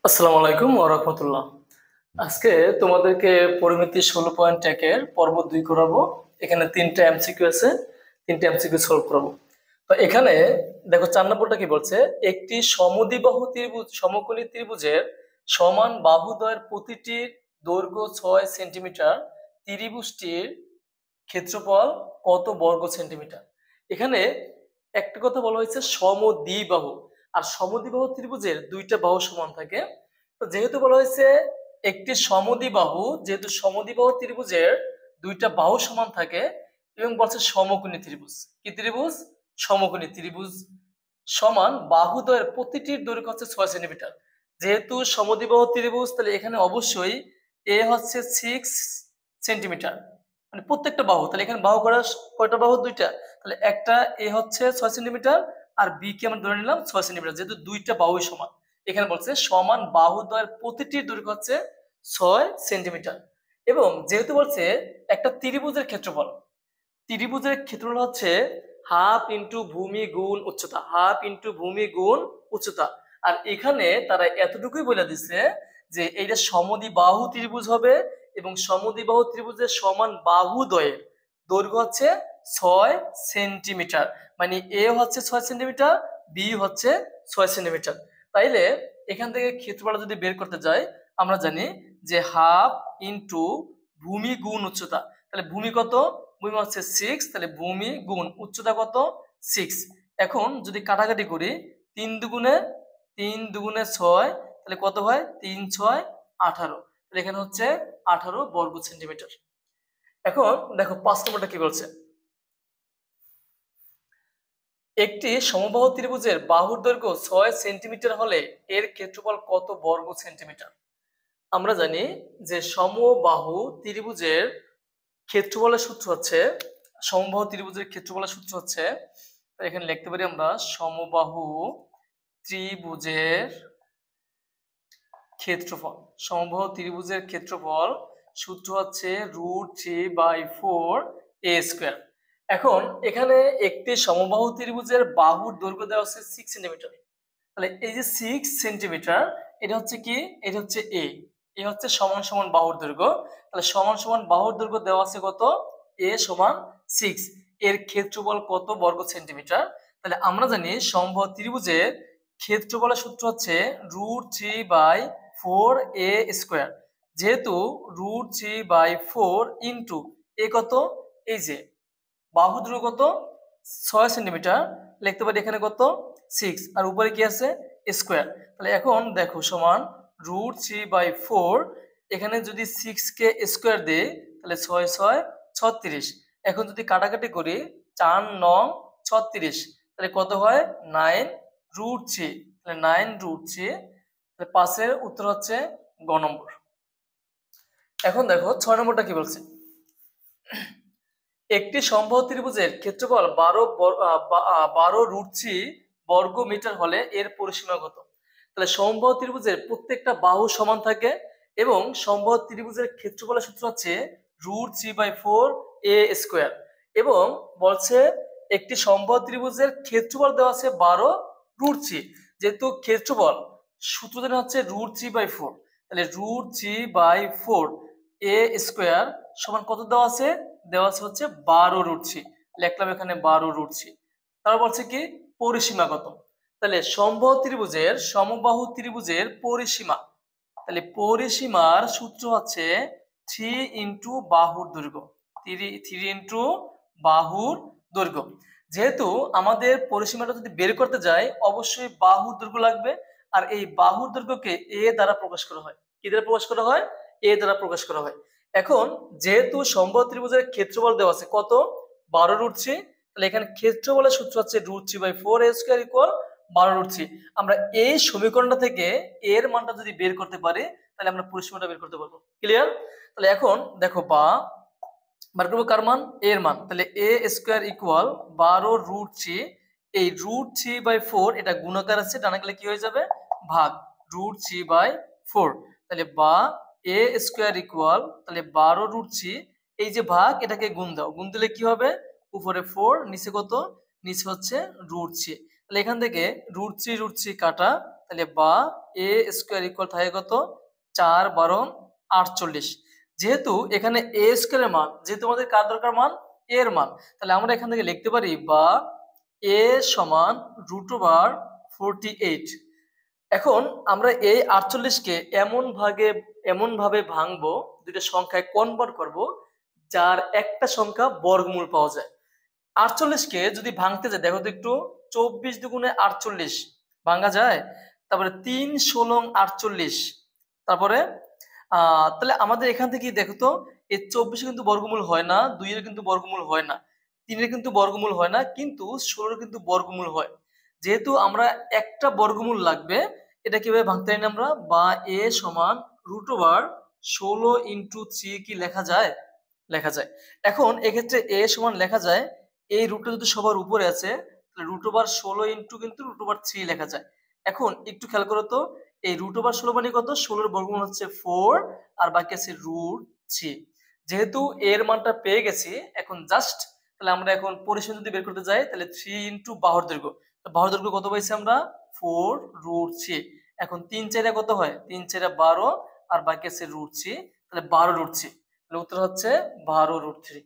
আসসালামু আলাইকুম ওয়া রাহমাতুল্লাহ। আজকে তোমাদেরকে পরিমিতি 16.1 এর পর্ব 2 করাবো। এখানে তিনটা এমসিকিউ আছে, তিনটা এমসিকিউ সলভ করাবো। তো এখানে দেখো 4 নম্বরটা কি বলছে, একটি সমদ্বিবাহু ত্রিভুজ সমকোণী ত্রিভুজের সমান বাহুদ্বয়ের প্রতিটির দৈর্ঘ্য 6 সেন্টিমিটার, ত্রিভুজটির ক্ষেত্রফল কত বর্গ সেন্টিমিটার। এখানে একটা কথা বলা হয়েছে সমদ্বিবাহু, আর সমদ্বিবাহু ত্রিভুজের দুইটা বাহু সমান থাকে। তো যেহেতু বলা হয়েছে একটি সমদ্বিবাহু, যেহেতু সমদ্বিবাহু ত্রিভুজের দুইটা বাহু সমান থাকে এবং বলছে সমকোণী ত্রিভুজ, কি ত্রিভুজ? সমকোণী ত্রিভুজ সমান বাহুদ্বয়ের প্রতিটির দৈর্ঘ্য হচ্ছে 6 সেন্টিমিটার। যেহেতু সমদ্বিবাহু ত্রিভুজ, তাহলে এখানে অবশ্যই এ হচ্ছে 6 সেন্টিমিটার, মানে প্রত্যেকটা বাহু। তাহলে এখানে বাহু কয়টা বাহু? দুইটা। তাহলে একটা এ হচ্ছে 6 সেন্টিমিটার, আর বি কে আমরা ধরে নিলাম 6 সেন্টিমিটার, যেহেতু দুইটা বাহু সমান। এখানে বলছে সমান বাহুদ্বয়ের প্রতিটির দৈর্ঘ্য হচ্ছে 6 সেন্টিমিটার। এবং যেহেতু বলছে একটা ত্রিভুজের ক্ষেত্রফল, ত্রিভুজের ক্ষেত্রফল হচ্ছে হাফ ইন্টু ভূমি গুণ উচ্চতা, হাফ ইন্টু ভূমি গুণ উচ্চতা। আর এখানে তারা এতটুকুই বলে দিছে যে এইটা সমদ্বিবাহু ত্রিভুজ হবে এবং সমদ্বিবাহু ত্রিভুজের সমান বাহুদ্বয়ের দৈর্ঘ্য হচ্ছে 6 সেন্টিমিটার। মানে এ হচ্ছে 6 সেন্টিমিটার, বি হচ্ছে 6 সেন্টিমিটার। তাইলে এখান থেকে ক্ষেত্রফল যদি বের করতে যাই, আমরা জানি যে হাফ ইন্টু ভূমি গুণ উচ্চতা। তাহলে ভূমি কত? ভূমি হচ্ছে 6, তাহলে ভূমি গুণ উচ্চতা কত? 6। এখন যদি কাটাকাটি করি, 3 দুগুণে 6, তাহলে কত হয়? 3 6 18। তাহলে এখানে হচ্ছে 18 বর্গ সেন্টিমিটার। এখন দেখো 5 নম্বরটা কি বলছে, একটি সমবাহু ত্রিভুজের বাহুর দৈর্ঘ্য 6 সেন্টিমিটার হলে এর ক্ষেত্রফল কত বর্গ সেন্টিমিটার। আমরা জানি যে সমবাহু ত্রিভুজের ক্ষেত্রফলের সূত্র হচ্ছে, সমবাহু ত্রিভুজের ক্ষেত্রফলের সূত্র হচ্ছে, তো এখানে লিখতে পারি আমরা সমবাহু ত্রিভুজের ক্ষেত্রফল। সমবাহু ত্রিভুজের ক্ষেত্রফল সূত্র হচ্ছে √3/4a²। এখন এখানে একটি সমবাহু ত্রিভুজের বাহুর দৈর্ঘ্য দেওয়া হচ্ছে 6 সেন্টিমিটার। তাহলে এই যে 6 সেন্টিমিটার, এটা হচ্ছে কি? এটা হচ্ছে এ, এ হচ্ছে সমান সমান বাহুর দৈর্ঘ্য। তাহলে সমান সমান বাহুর দৈর্ঘ্য দেওয়া আছে কত? এ সমান 6। এর ক্ষেত্রফল কত বর্গ সেন্টিমিটার? তাহলে আমরা জানি সমবাহু ত্রিভুজের ক্ষেত্রফলের সূত্র হচ্ছে √3/4a²। যেহেতু √3/4 ইন্টু এ কত? এই যে বাহু দৈর্ঘ্য কত? 6 সেন্টিমিটার, লিখতে পারি এখানে কত? 6, আর উপরে কি আছে? স্কোয়ার। তাহলে এখন দেখো সমান √3/4, এখানে যদি 6 কে স্কোয়ার দেই তাহলে 6 6 36। এখন যদি কাটাকাটি করি 4 9 36, তাহলে কত হয়? 9√3। তাহলে 9√3, তাহলে 5-এর উত্তর হচ্ছে গ নম্বর। এখন দেখো 6 নম্বরটা কি বলছে, একটি সমবাহু ত্রিভুজের ক্ষেত্রফল 12√3 বর্গ মিটার হলে এর পরিসীমা কত। তাহলে সমবাহু ত্রিভুজের প্রত্যেকটা বাহু সমান থাকে এবং সমবাহু ত্রিভুজের ক্ষেত্রফলের সূত্র হচ্ছে √3/4a²। এবং বলছে একটি সমবাহু ত্রিভুজের ক্ষেত্রফল দেওয়া আছে 12√3, যেহেতু ক্ষেত্রফল সূত্র দেওয়া হচ্ছে √3/4, তাহলে √3/4a² সমান কত দেওয়া আছে? দেওয়া আছে হচ্ছে 12√3, লিখলাম এখানে 12√3। তারপর বলছে কি পরিসীমা কত। তাহলে সমবাহু ত্রিভুজের পরিসীমা, তাহলে পরিসীমার সূত্র হচ্ছে 3 ইন্টু বাহুর দৈর্ঘ্য, 3 ইন্টু বাহুর দৈর্ঘ্য। যেহেতু আমাদের পরিসীমাটা যদি বের করতে যাই, অবশ্যই বাহুর দৈর্ঘ্য লাগবে, আর এই বাহুর দৈর্ঘ্যকে এ দ্বারা প্রকাশ করা হয়। কি দ্বারা প্রকাশ করা হয়? এ দ্বারা প্রকাশ করা হয়। এখন যেহেতু সমবাহু ত্রিভুজের ক্ষেত্রফল দেওয়া আছে কত? 12√3, তাহলে এখানে ক্ষেত্রফলের সূত্র হচ্ছে √3/4a² ইকুয়াল 12√3। আমরা এই সমীকরণটা থেকে এর মানটা যদি বের করতে পারি, তাহলে আমরা পরিসীমাটা বের করতে পারবো। ক্লিয়ার? তাহলে এখন দেখো বার করবো কার মান? এর মান। তাহলে a² ইকুয়াল 12√3, এই √3/4 এটা গুণাকার আছে, ডানে গেলে কি হয়ে যাবে? ভাগ √3/4। তাহলে a² ইকুয়াল, তাহলে 12√3, এই যে ভাগ এটাকে গুণ দাও, গুণ দিলে কি হবে? উপরে 4, নিচে কত? নিচে হচ্ছে √3। তাহলে এখান থেকে √3 কাটা, তাহলে বা এ স্কোয়ার ইকুয়াল থাকে কত 4 12 48। যেহেতু এখানে এ স্কোয়ারের মান, যেহেতু আমাদের কার দরকার মান এর মান, তাহলে আমরা এখান থেকে লিখতে পারি বা এ সমান √48। এখন আমরা এই 48কে এমন ভাবে ভাঙবো, দুইটা সংখ্যায় কনভার্ট করব যার একটা সংখ্যা বর্গমূল পাওয়া যায়। 48কে যদি ভাঙতে যায় দেখো তো একটু, 24 দুগুণে 48 ভাঙা যায়, তারপরে 3 16 48, তারপরে তাহলে আমাদের এখান থেকে দেখো তো এই 24 কিন্তু বর্গমূল হয় না, 2 এর কিন্তু বর্গমূল হয় না, 3 এর কিন্তু বর্গমূল হয় না, কিন্তু 16 এর কিন্তু বর্গমূল হয়। যেহেতু আমরা একটা বর্গমূল লাগবে, এটা কিভাবে ভাঙতে পারি আমরা, বা এ সমান √16 × 3 কি লেখা যায়? লেখা যায়। এখন এক্ষেত্রে এ সমান লেখা যায়, এই রুটটা যদি সবার উপরে আছে তাহলে √16 কিন্তু √3 লেখা যায়। এখন একটু খেয়াল করো তো, এই √16 মানে কত, 16 এর বর্গমূল হচ্ছে 4 আর বাকি আছে √3। যেহেতু এর মানটা পেয়ে গেছি, এখন জাস্ট তাহলে আমরা এখন পরিসীমা যদি বের করতে যাই তাহলে 3 বাহুর দৈর্ঘ্য, তো বাহুর দৈর্ঘ্য কত পাইছি আমরা 4√3। এখন 3 4 কত হয়, 3 4 12 আর বাকি আছে √3, তাহলে 12√3, তাহলে উত্তর হচ্ছে 12√3।